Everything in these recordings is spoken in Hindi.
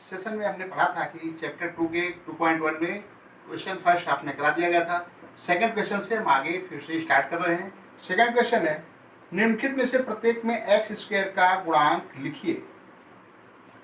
सेशन में हमने पढ़ा था कि चैप्टर 2 के 2.1 में क्वेश्चन फर्स्ट आपने करा दिया गया था। सेकंड क्वेश्चन से हम आगे फिर से स्टार्ट कर रहे हैं। सेकंड क्वेश्चन है, निम्नलिखित में से प्रत्येक में एक्स स्क्वायर का गुणांक लिखिए।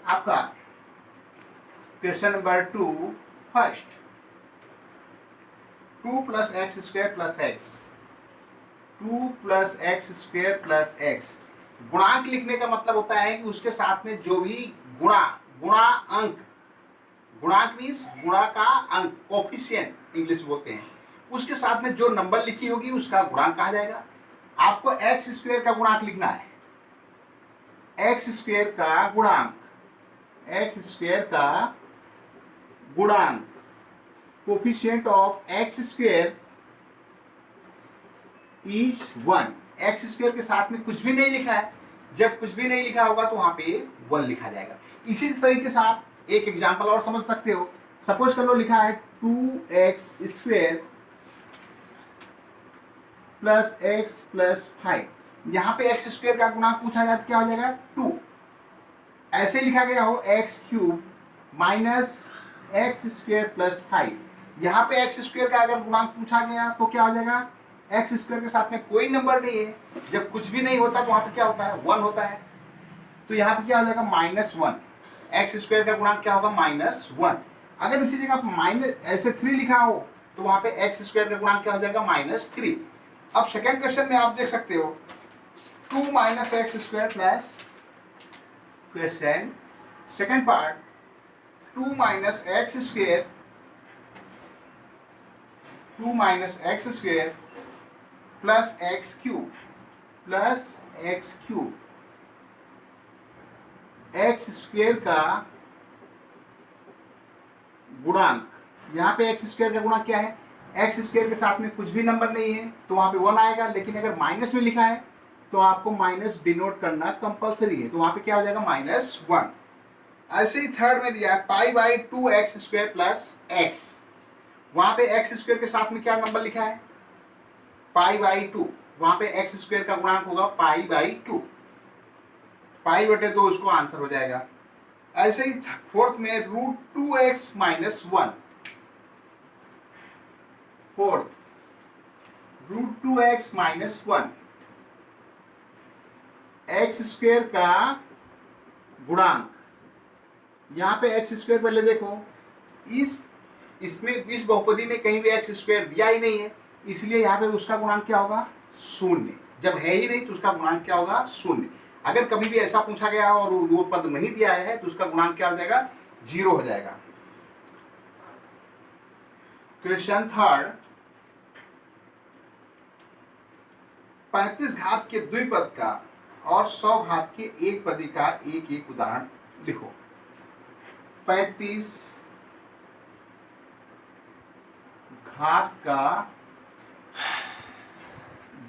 आपका question number 2 first, 2 plus x square plus x, 2 plus x square plus x. गुणांक लिखने का मतलब होता है कि उसके साथ में जो भी गुणा अंक, गुणांक मीन्स गुणा का अंक, कोफिशिएंट इंग्लिश बोलते हैं, उसके साथ में जो नंबर लिखी होगी उसका गुणांक कहा जाएगा। आपको एक्स स्क्वायर का गुणांक लिखना है, एक्स स्क्वायर का गुणांक, एक्स स्क्वायर का गुणांक, coefficient of x square is 1। X square के साथ में कुछ भी नहीं लिखा है, जब कुछ भी नहीं लिखा होगा तो वहां पे 1 लिखा जाएगा। इसी तरीके से आप एक एग्जांपल और समझ सकते हो। सपोज कर लो लिखा है 2x square plus x plus 5। यहाँ पे एक्स स्क्वायर का गुणांक पूछा जाए तो क्या हो जाएगा 2। ऐसे लिखा गया हो x cube minus x square plus 5। यहाँ पे एक्स स्क्वायर का अगर गुणांक पूछा गया तो क्या हो जाएगा, एक्स स्क्वायर के साथ में कोई नंबर नहीं है, जब कुछ भी नहीं होता तो वहां पे क्या होता है 1 होता है। तो यहाँ पे क्या हो जाएगा -1। एक्स स्क्वायर का गुणांक क्या होगा -1। अगर इसी जगह माइनस ऐसे 3 लिखा हो तो वहां पे एक्स स्क्वायर का गुणांक क्या हो जाएगा -3। अब सेकेंड क्वेश्चन में आप देख सकते हो 2 minus x square plus, question second part 2 minus x square, 2 minus x square plus x cube, plus x cube. X square का गुणांक, यहाँ पे एक्स स्क्वायर का गुणांक क्या है, एक्स स्क्वायर के साथ में कुछ भी नंबर नहीं है तो वहां पे 1 आएगा, लेकिन अगर माइनस में लिखा है तो आपको माइनस डिनोट करना कंपलसरी है, तो वहां पे क्या हो जाएगा -1। ऐसे ही थर्ड में दिया π/2 एक्स स्क्वायर प्लस एक्स। वहां पे एक्स स्क्वायर के साथ में क्या नंबर लिखा है π/2, वहां पे एक्स स्क्वायर का गुणांक होगा π/2, π/2 उसको आंसर हो जाएगा। ऐसे ही फोर्थ में √2x - 1, fourth √2x - 1, x square का गुणांक। यहाँ पे एक्स स्क्वायर पहले देखो, इसमें इस बहुपदी में कहीं भी एक्स स्क्वायर दिया ही नहीं है, इसलिए यहाँ पे उसका गुणांक क्या होगा 0। जब है ही नहीं तो उसका गुणांक क्या होगा 0। अगर कभी भी ऐसा पूछा गया और वो पद नहीं दिया है तो उसका गुणांक क्या हो जाएगा 0 हो जाएगा। क्वेश्चन थर्ड, 35 घात के द्विपद का और 100 घात के एक पदी का एक एक उदाहरण लिखो। 35 घात का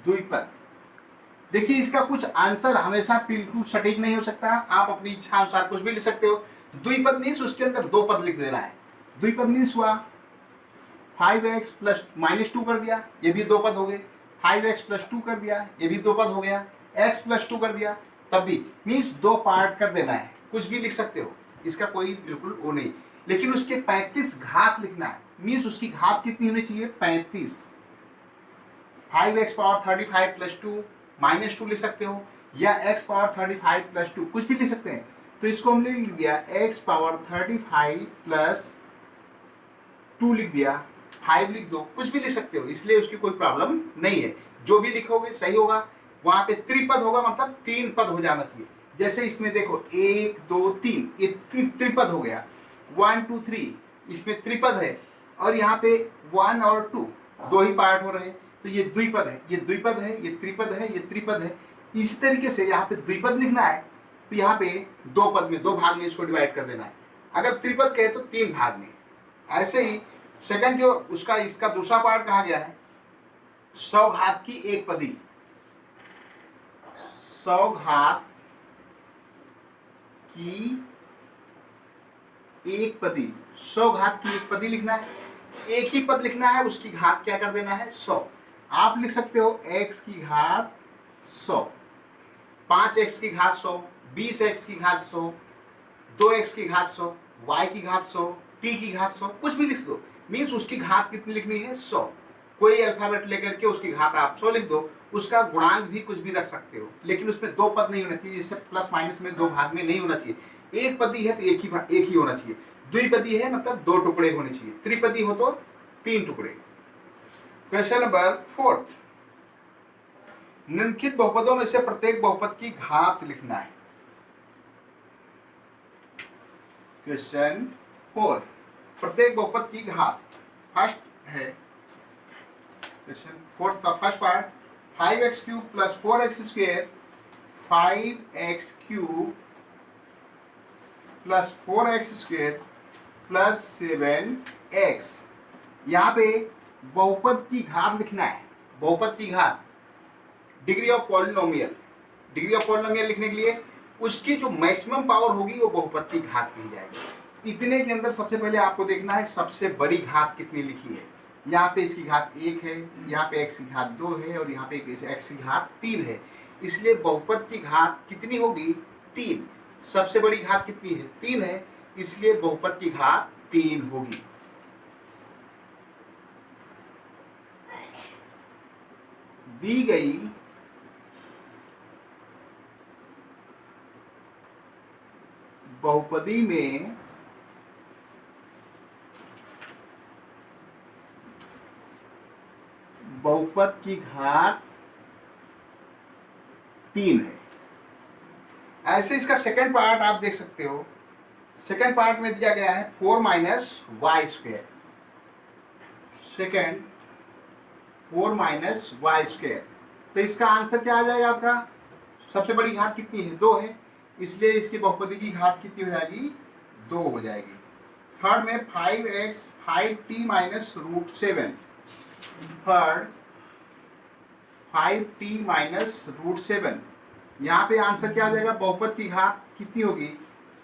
द्विपद, देखिए इसका कुछ आंसर हमेशा बिल्कुल सटीक नहीं हो सकता, आप अपनी इच्छा अनुसार कुछ भी लिख सकते हो। द्विपद मीन्स उसके अंदर 2 पद लिख देना है। द्विपद मीन्स हुआ 5x प्लस -2 कर दिया, ये भी 2 पद हो गए। 5x प्लस 2 कर दिया, ये भी 2 पद हो गया। x प्लस 2 कर दिया, तब भी मीन्स 2 पार्ट कर देना है। कुछ भी लिख सकते हो, इसका कोई बिल्कुल वो नहीं, लेकिन उसके 35 घात लिखना है। मीन्स उसकी घात कितनी होनी चाहिए 35। 5x पावर 35 प्लस 2 -2 लिख सकते हो, या x पावर 35 प्लस 2, कुछ भी लिख सकते हैं। तो इसको हमने लिख दिया x पावर 35 प्लस 2 लिख दिया, 5 लिख दो, कुछ भी लिख सकते हो, इसलिए उसकी कोई प्रॉब्लम नहीं है। जो भी लिखोगे सही होगा। वहां पे त्रिपद होगा, मतलब 3 पद हो जाना चाहिए। जैसे इसमें देखो 1 2 3, ये त्रिपद हो गया। 1 2 3 इसमें त्रिपद है, और यहाँ पे 1 और 2 2 ही पार्ट हो रहे हैं, तो ये द्विपद है, ये द्विपद है, ये त्रिपद है, ये त्रिपद है। इस तरीके से यहाँ पे द्विपद लिखना है तो यहाँ पे 2 पद में 2 भाग में इसको डिवाइड कर देना है। अगर त्रिपद कहे तो 3 भाग में। ऐसे ही सेकंड जो उसका इसका दूसरा पार्ट कहा गया है 100 घात की एक पदी, 100 घात की एक पदी, 100 घात की एक पदी लिखना है। एक ही पद लिखना है, उसकी घात क्या कर देना है 100। आप लिख सकते हो x की घात 100, 5x की घात 100, 20x की घात 100, 2x की घात 100, y की घात 100, t की घात 100, कुछ भी लिख दो, मीन्स उसकी घात कितनी लिखनी है 100। कोई अल्फाबेट लेकर के उसकी घात आप 100 लिख दो, उसका गुणांक भी कुछ भी रख सकते हो, लेकिन उसमें दो पद नहीं होना चाहिए, जैसे प्लस माइनस में दो भाग में नहीं होना चाहिए। एक पदी है तो एक ही होना चाहिए, द्विपदी है मतलब दो टुकड़े होने चाहिए, त्रिपदी हो तो 3 टुकड़े। क्वेश्चन नंबर 4, निम्नलिखित बहुपदों में से प्रत्येक बहुपद की घात लिखना है। क्वेश्चन 4, प्रत्येक बहुपद की घात। फर्स्ट है क्वेश्चन 4 का first part, 5x cube plus 4x square, 5x cube plus 4x square plus 7x। यहाँ पे बहुपद की घात लिखना है, बहुपद की घात, degree of polynomial. Degree of polynomial लिखने के लिए उसकी जो मैक्सिमम पावर होगी वो बहुपद की घात कही जाएगी। इतने के अंदर सबसे पहले आपको देखना है सबसे बड़ी घात कितनी लिखी है। यहाँ पे इसकी घात 1 है, यहाँ पे x की घात 2 है और यहाँ पे x की घात 3 है, इसलिए बहुपद की घात कितनी होगी 3। सबसे बड़ी घात कितनी है 3 है, इसलिए बहुपद की घात 3 होगी। दी गई बहुपदी में बहुपद की घात 3 है। ऐसे इसका सेकंड पार्ट आप देख सकते हो, सेकंड पार्ट में दिया गया है 4 minus y square. Second 4 minus y square, तो इसका आंसर क्या आ जाएगा आपका, सबसे बड़ी घात कितनी है 2 है, इसलिए इसकी बहुपदी की घात कितनी हो जाएगी 2 हो जाएगी। थर्ड में 5x 5t minus root 7, third 5t minus root 7, यहाँ पे आंसर क्या आ जाएगा, बहुपद की घात कितनी होगी,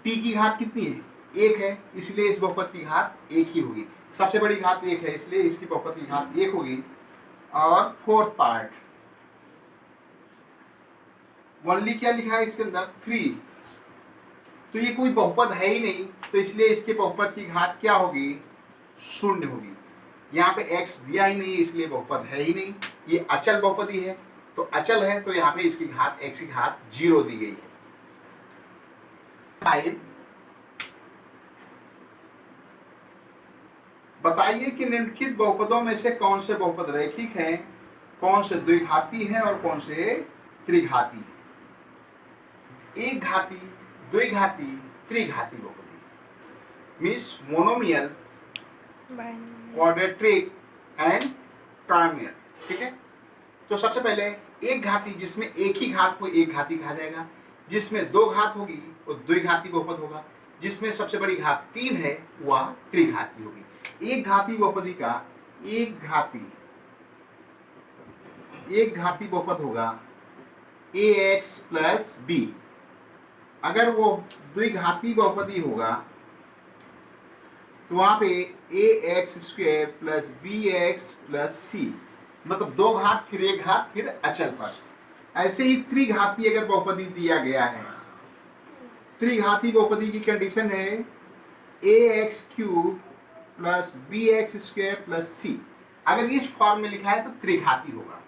t की घात कितनी है 1 है, इसलिए इस बहुपद की घात 1 ही होगी। सबसे बड़ी घात 1 है, इसलिए इसकी बहुपद की घात 1 होगी। और फोर्थ पार्ट ओनली क्या लिखा है इसके अंदर 3, तो ये कोई बहुपद है ही नहीं, तो इसलिए इसके बहुपद की घात क्या होगी 0 होगी। यहाँ पे x दिया ही नहीं, इसलिए बहुपद है ही नहीं, ये अचल बहुपदी है, तो अचल है तो यहाँ पे इसकी घात x की घात 0 दी गई है। बताइए कि निम्नलिखित बहुपदों में से कौन से बहुपद रैखिक हैं, कौन से द्विघाती हैं और कौन से त्रिघाती हैं। एक घाती, द्विघाती, त्रिघाती बहुपदी मीन्स मोनोमियल, क्वाड्रेटिक एंड ट्रायमियल। ठीक है, तो सबसे पहले एक घाती जिसमें एक ही घात को एक घाती कहा जाएगा, जिसमें दो घात होगी वो द्विघाती बहुपद होगा, जिसमें सबसे बड़ी घात 3 है वह त्रिघाती होगी। एक घाती बहुपदी का एक घाती बहुपद होगा ax प्लस b। अगर वो द्विघाती बहुपदी होगा तो वहां पे ax square plus bx plus c, मतलब दो घात फिर एक घात फिर अचल पद। ऐसे ही त्रिघाती अगर बहुपदी दिया गया है, त्रिघाती बहुपदी की कंडीशन है ax cube plus bx square plus c। अगर इस फॉर्म में लिखा है तो त्रिघाती होगा।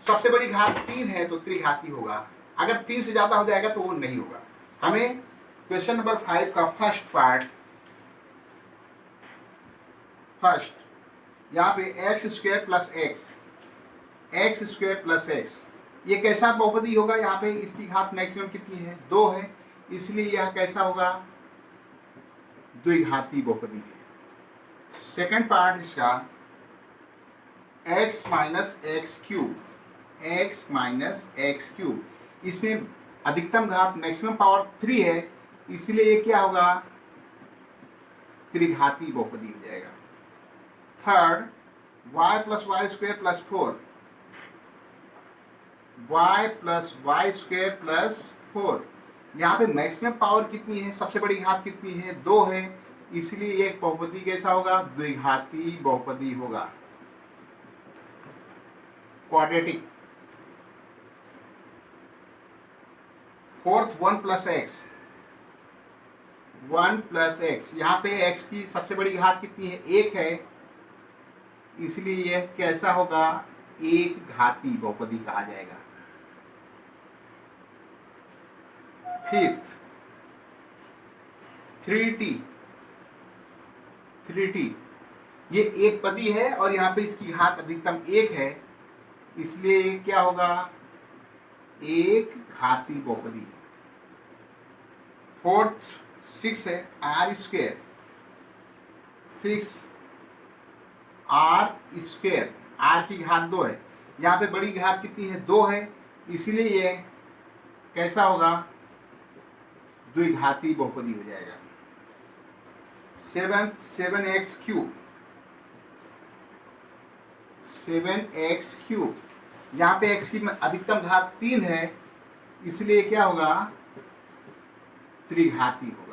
सबसे बड़ी घात 3 है तो त्रिघाती होगा, अगर 3 से ज्यादा हो जाएगा तो वो नहीं होगा। हमें क्वेश्चन नंबर 5 का फर्स्ट पार्ट, फर्स्ट यहाँ पे x square plus x square plus x, ये कैसा बहुपदी होगा, यहाँ पे इसकी घात मैक्सिमम कितनी है 2 है, इसलिए यह कैसा होगा द्विघाती बहुपदी है। सेकंड पार्ट इसका x माइनस एक्स क्यूब, इसमें अधिकतम घात मैक्सिमम पावर 3 है, इसलिए ये क्या होगा त्रिघाती बहुपदी हो जाएगा। Third y plus y square plus 4, y plus y square plus 4, यहाँ पे मैक्सिमम पावर कितनी है, सबसे बड़ी घात कितनी है 2 है, इसलिए ये बहुपदी कैसा होगा द्विघाती बहुपदी होगा, quadratic. Fourth 1 plus x, 1 plus x, यहाँ पे एक्स की सबसे बड़ी घात कितनी है, 1 है, इसलिए यह कैसा होगा, एक घाती बहुपदी कहा जाएगा। फिफ्थ 3t, 3t ये एक पदी है और यहाँ पे इसकी घात अधिकतम 1 है, इसलिए ये क्या होगा, एक घाती बहुपदी है। फोर्थ 6 है, r square, 6 r square, r की घात 2 है, यहाँ पे बड़ी घात कितनी है, 2 है, इसीलिए ये कैसा होगा, द्विघाती बहुपदी हो जाएगा। Seventh 7x cube, 7x cube, यहाँ पे x की अधिकतम घात 3 है, इसलिए क्या होगा, त्रिघाती होगा।